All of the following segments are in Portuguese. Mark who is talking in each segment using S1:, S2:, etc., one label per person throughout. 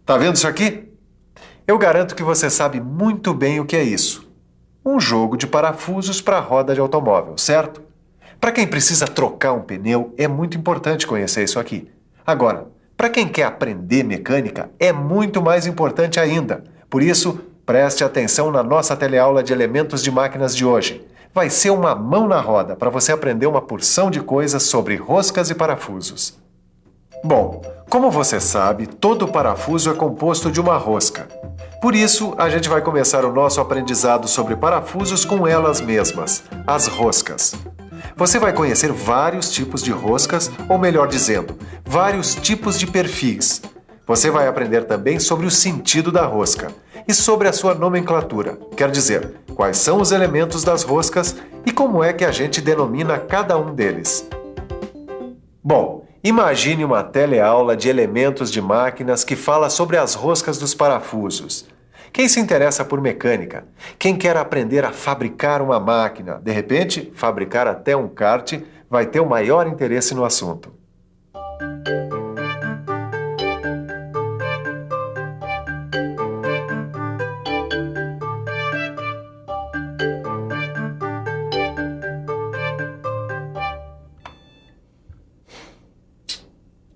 S1: Tá vendo isso aqui? Eu garanto que você sabe muito bem o que é isso. Um jogo de parafusos para roda de automóvel, certo? Para quem precisa trocar um pneu, é muito importante conhecer isso aqui. Agora, para quem quer aprender mecânica, é muito mais importante ainda. Por isso, preste atenção na nossa teleaula de elementos de máquinas de hoje. Vai ser uma mão na roda para você aprender uma porção de coisas sobre roscas e parafusos. Bom, como você sabe, todo parafuso é composto de uma rosca. Por isso, a gente vai começar o nosso aprendizado sobre parafusos com elas mesmas, as roscas. Você vai conhecer vários tipos de roscas, ou melhor dizendo, vários tipos de perfis. Você vai aprender também sobre o sentido da rosca e sobre a sua nomenclatura, quer dizer, quais são os elementos das roscas e como é que a gente denomina cada um deles. Bom, imagine uma teleaula de elementos de máquinas que fala sobre as roscas dos parafusos. Quem se interessa por mecânica, quem quer aprender a fabricar uma máquina, de repente, fabricar até um kart, vai ter o maior interesse no assunto.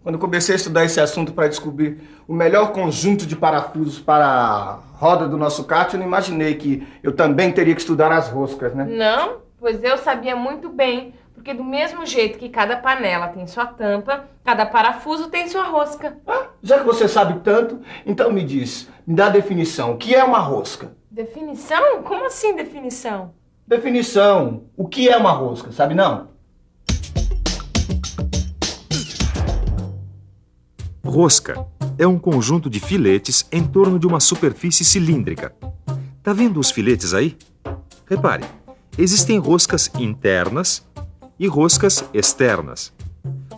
S2: Quando eu comecei a estudar esse assunto para descobrir o melhor conjunto de parafusos para a roda do nosso kart, eu não imaginei que eu também teria que estudar as roscas, né?
S3: Não, pois eu sabia muito bem, porque do mesmo jeito que cada panela tem sua tampa, cada parafuso tem sua rosca.
S2: Ah, já que você sabe tanto, então me diz, me dá a definição. O que é uma rosca?
S3: Definição? Como assim definição?
S2: Definição. O que é uma rosca, sabe não?
S4: Rosca é um conjunto de filetes em torno de uma superfície cilíndrica. Tá vendo os filetes aí? Repare, existem roscas internas e roscas externas.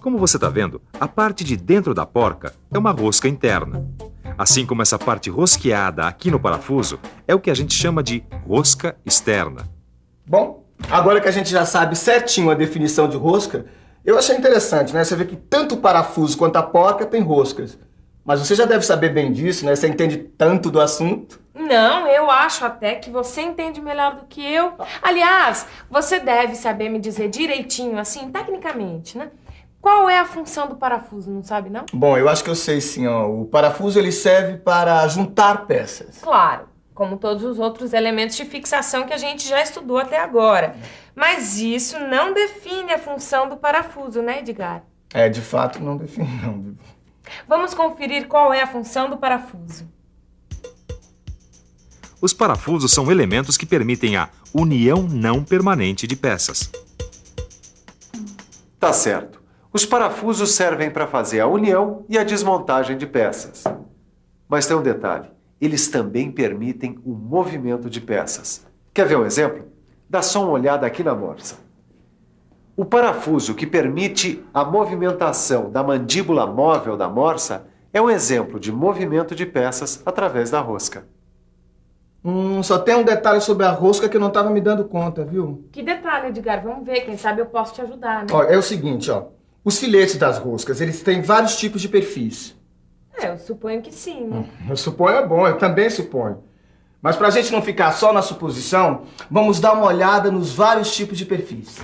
S4: Como você está vendo, a parte de dentro da porca é uma rosca interna. Assim como essa parte rosqueada aqui no parafuso é o que a gente chama de rosca externa.
S2: Bom, agora que a gente já sabe certinho a definição de rosca, eu achei interessante, né? Você vê que tanto o parafuso quanto a porca tem roscas. Mas você já deve saber bem disso, né? Você entende tanto do assunto.
S3: Não, eu acho até que você entende melhor do que eu. Aliás, você deve saber me dizer direitinho, assim, tecnicamente, né? Qual é a função do parafuso, não sabe, não?
S2: Bom, eu acho que eu sei sim, ó. O parafuso, ele serve para juntar peças.
S3: Claro, como todos os outros elementos de fixação que a gente já estudou até agora. Mas isso não define a função do parafuso, né, Edgar?
S2: É, de fato, não define, não.
S3: Vamos conferir qual é a função do parafuso.
S4: Os parafusos são elementos que permitem a união não permanente de peças.
S1: Tá certo. Os parafusos servem para fazer a união e a desmontagem de peças. Mas tem um detalhe. Eles também permitem o movimento de peças. Quer ver um exemplo? Dá só uma olhada aqui na morsa. O parafuso que permite a movimentação da mandíbula móvel da morsa é um exemplo de movimento de peças através da rosca.
S2: Só tem um detalhe sobre a rosca que eu não estava me dando conta, viu?
S3: Que detalhe, Edgar? Vamos ver, quem sabe eu posso te ajudar, né?
S2: Ó, é o seguinte, ó. Os filetes das roscas, eles têm vários tipos de perfis.
S3: Eu suponho que sim, né?
S2: Eu suponho é bom, eu também suponho. Mas pra gente não ficar só na suposição, vamos dar uma olhada nos vários tipos de perfis.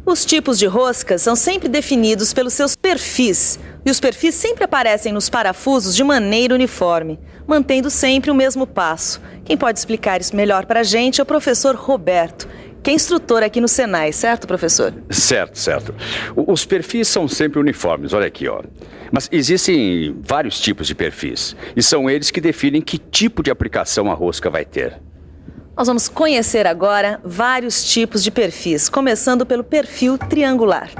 S5: Os tipos de roscas são sempre definidos pelos seus perfis. E os perfis sempre aparecem nos parafusos de maneira uniforme, mantendo sempre o mesmo passo. Quem pode explicar isso melhor pra gente é o professor Roberto, que é instrutor aqui no Senai, certo, professor?
S6: Certo. Os perfis são sempre uniformes, olha aqui, ó. Mas existem vários tipos de perfis, e são eles que definem que tipo de aplicação a rosca vai ter.
S5: Nós vamos conhecer agora vários tipos de perfis, começando pelo perfil triangular.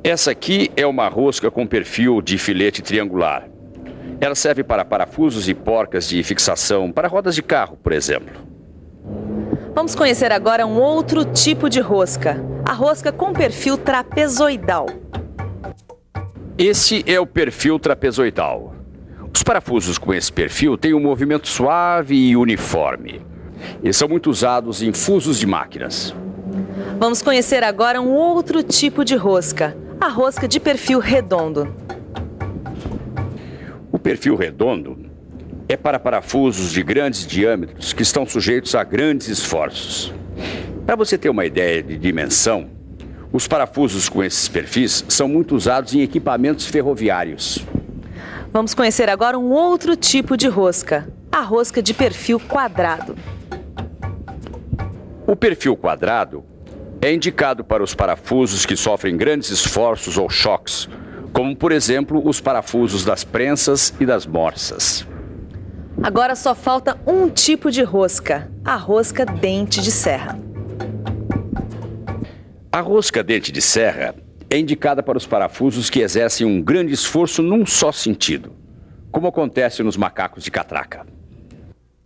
S6: Essa aqui é uma rosca com perfil de filete triangular. Ela serve para parafusos e porcas de fixação para rodas de carro, por exemplo.
S5: Vamos conhecer agora um outro tipo de rosca, a rosca com perfil trapezoidal.
S6: Esse é o perfil trapezoidal. Os parafusos com esse perfil têm um movimento suave e uniforme. Eles são muito usados em fusos de máquinas.
S5: Vamos conhecer agora um outro tipo de rosca, a rosca de perfil redondo.
S6: perfil redondo é para parafusos de grandes diâmetros que estão sujeitos a grandes esforços. Para você ter uma ideia de dimensão, os parafusos com esses perfis são muito usados em equipamentos ferroviários.
S5: Vamos conhecer agora um outro tipo de rosca, a rosca de perfil quadrado.
S6: O perfil quadrado é indicado para os parafusos que sofrem grandes esforços ou choques, como, por exemplo, os parafusos das prensas e das morsas.
S5: Agora só falta um tipo de rosca, a rosca dente de serra.
S6: A rosca dente de serra é indicada para os parafusos que exercem um grande esforço num só sentido, como acontece nos macacos de catraca.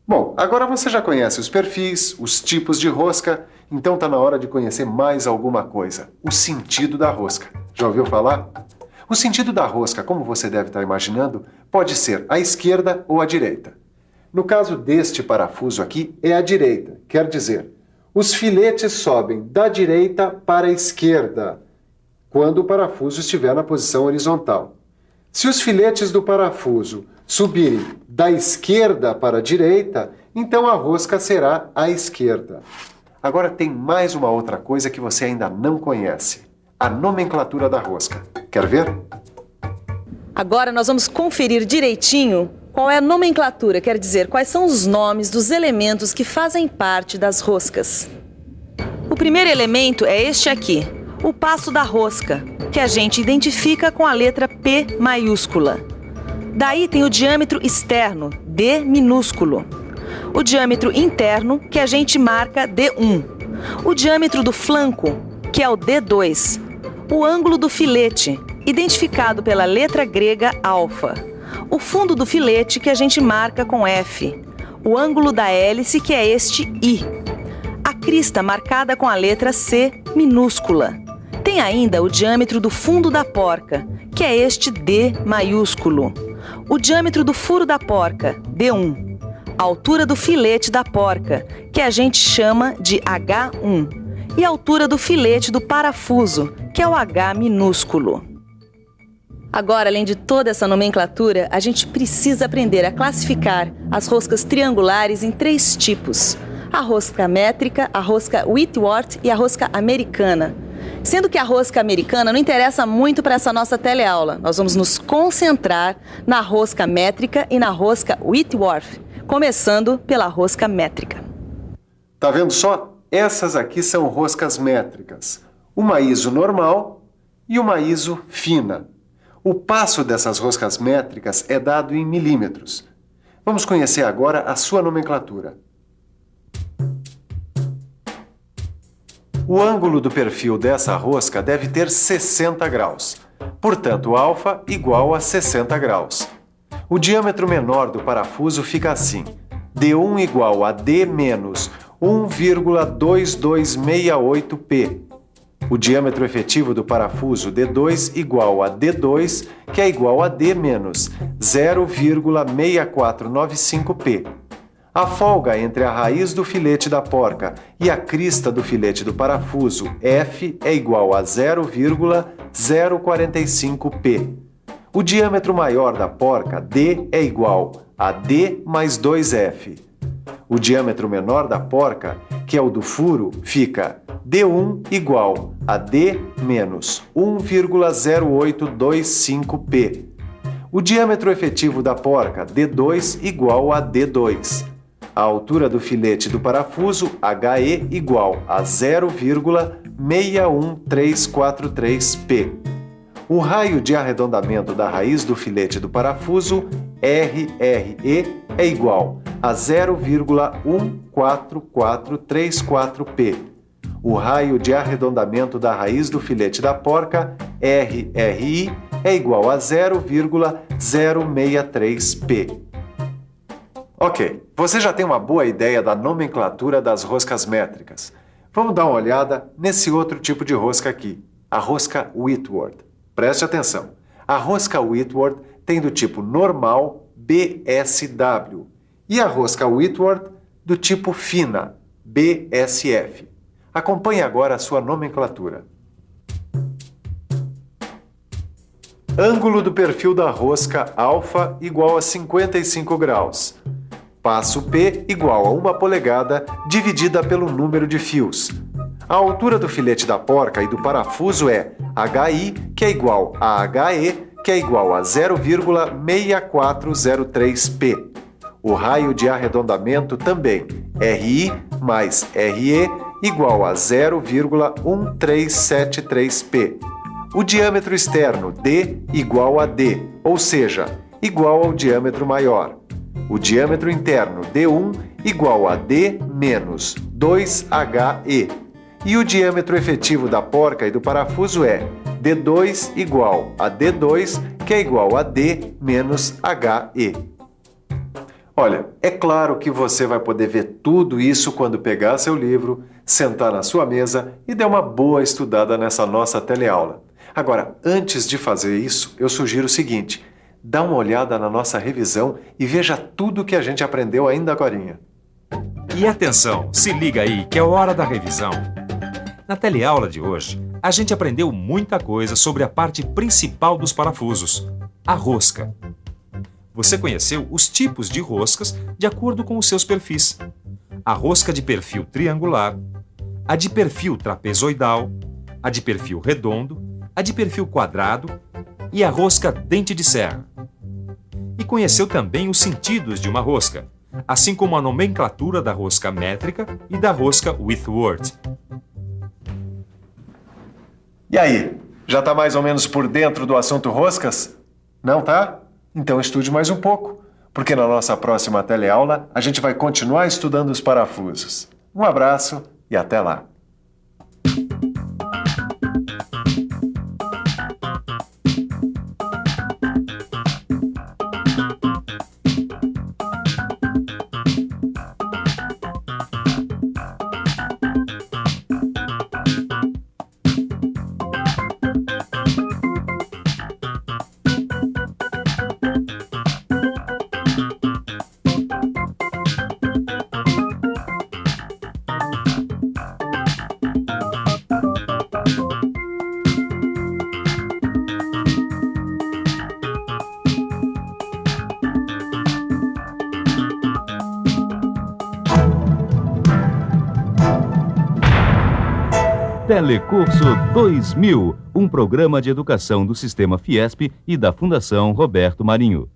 S1: Bom, agora você já conhece os perfis, os tipos de rosca, então está na hora de conhecer mais alguma coisa, o sentido da rosca. Já ouviu falar? O sentido da rosca, como você deve estar imaginando, pode ser à esquerda ou à direita. No caso deste parafuso aqui, é à direita, quer dizer, os filetes sobem da direita para a esquerda, quando o parafuso estiver na posição horizontal. Se os filetes do parafuso subirem da esquerda para a direita, então a rosca será à esquerda. Agora tem mais uma outra coisa que você ainda não conhece, a nomenclatura da rosca. Quer ver?
S5: Agora nós vamos conferir direitinho qual é a nomenclatura, quer dizer, quais são os nomes dos elementos que fazem parte das roscas. O primeiro elemento é este aqui, o passo da rosca, que a gente identifica com a letra P maiúscula. Daí tem o diâmetro externo, D minúsculo. O diâmetro interno, que a gente marca D1. O diâmetro do flanco, que é o D2. O ângulo do filete, identificado pela letra grega alfa. O fundo do filete, que a gente marca com F. O ângulo da hélice, que é este I. A crista, marcada com a letra C minúscula. Tem ainda o diâmetro do fundo da porca, que é este D maiúsculo. O diâmetro do furo da porca, D1. A altura do filete da porca, que a gente chama de H1. E a altura do filete do parafuso, que é o H minúsculo. Agora, além de toda essa nomenclatura, a gente precisa aprender a classificar as roscas triangulares em 3 tipos. A rosca métrica, a rosca Whitworth e a rosca americana. Sendo que a rosca americana não interessa muito para essa nossa teleaula. Nós vamos nos concentrar na rosca métrica e na rosca Whitworth, começando pela rosca métrica.
S1: Tá vendo só? Essas aqui são roscas métricas. Uma ISO normal e uma ISO fina. O passo dessas roscas métricas é dado em milímetros. Vamos conhecer agora a sua nomenclatura. O ângulo do perfil dessa rosca deve ter 60 graus. Portanto, alfa igual a 60 graus. O diâmetro menor do parafuso fica assim. D1 igual a D menos 1,2268P. O diâmetro efetivo do parafuso D2 igual a D2, que é igual a D menos 0,6495P. A folga entre a raiz do filete da porca e a crista do filete do parafuso F é igual a 0,045P. O diâmetro maior da porca, D, é igual a D mais 2F. O diâmetro menor da porca, que é o do furo, fica D1 igual a D menos 1,0825P. O diâmetro efetivo da porca, D2, igual a D2. A altura do filete do parafuso, HE, igual a 0,61343P. O raio de arredondamento da raiz do filete do parafuso, RRE, é igual a 0,14434P. O raio de arredondamento da raiz do filete da porca, RRI, é igual a 0,063P. Ok, você já tem uma boa ideia da nomenclatura das roscas métricas. Vamos dar uma olhada nesse outro tipo de rosca aqui, a rosca Whitworth. Preste atenção, a rosca Whitworth tem do tipo normal BSW e a rosca Whitworth do tipo fina BSF. Acompanhe agora a sua nomenclatura. Ângulo do perfil da rosca alfa igual a 55 graus. Passo P igual a 1 polegada dividida pelo número de fios. A altura do filete da porca e do parafuso é HI, que é igual a HE, que é igual a 0,6403P. O raio de arredondamento também, RI mais RE, igual a 0,1373P. O diâmetro externo, D, igual a D, ou seja, igual ao diâmetro maior. O diâmetro interno, D1, igual a D menos 2HE. E o diâmetro efetivo da porca e do parafuso é D2 igual a D2, que é igual a D menos HE. Olha, é claro que você vai poder ver tudo isso quando pegar seu livro, sentar na sua mesa e dar uma boa estudada nessa nossa teleaula. Agora, antes de fazer isso, eu sugiro o seguinte: dá uma olhada na nossa revisão e veja tudo que a gente aprendeu ainda agorinha.
S4: E atenção, se liga aí que é hora da revisão. Na teleaula de hoje, a gente aprendeu muita coisa sobre a parte principal dos parafusos, a rosca. Você conheceu os tipos de roscas de acordo com os seus perfis. A rosca de perfil triangular, a de perfil trapezoidal, a de perfil redondo, a de perfil quadrado e a rosca dente de serra. E conheceu também os sentidos de uma rosca, assim como a nomenclatura da rosca métrica e da rosca Whitworth.
S1: E aí, já está mais ou menos por dentro do assunto roscas? Não tá? Então estude mais um pouco, porque na nossa próxima teleaula a gente vai continuar estudando os parafusos. Um abraço e até lá!
S7: Telecurso 2000, um programa de educação do Sistema Fiesp e da Fundação Roberto Marinho.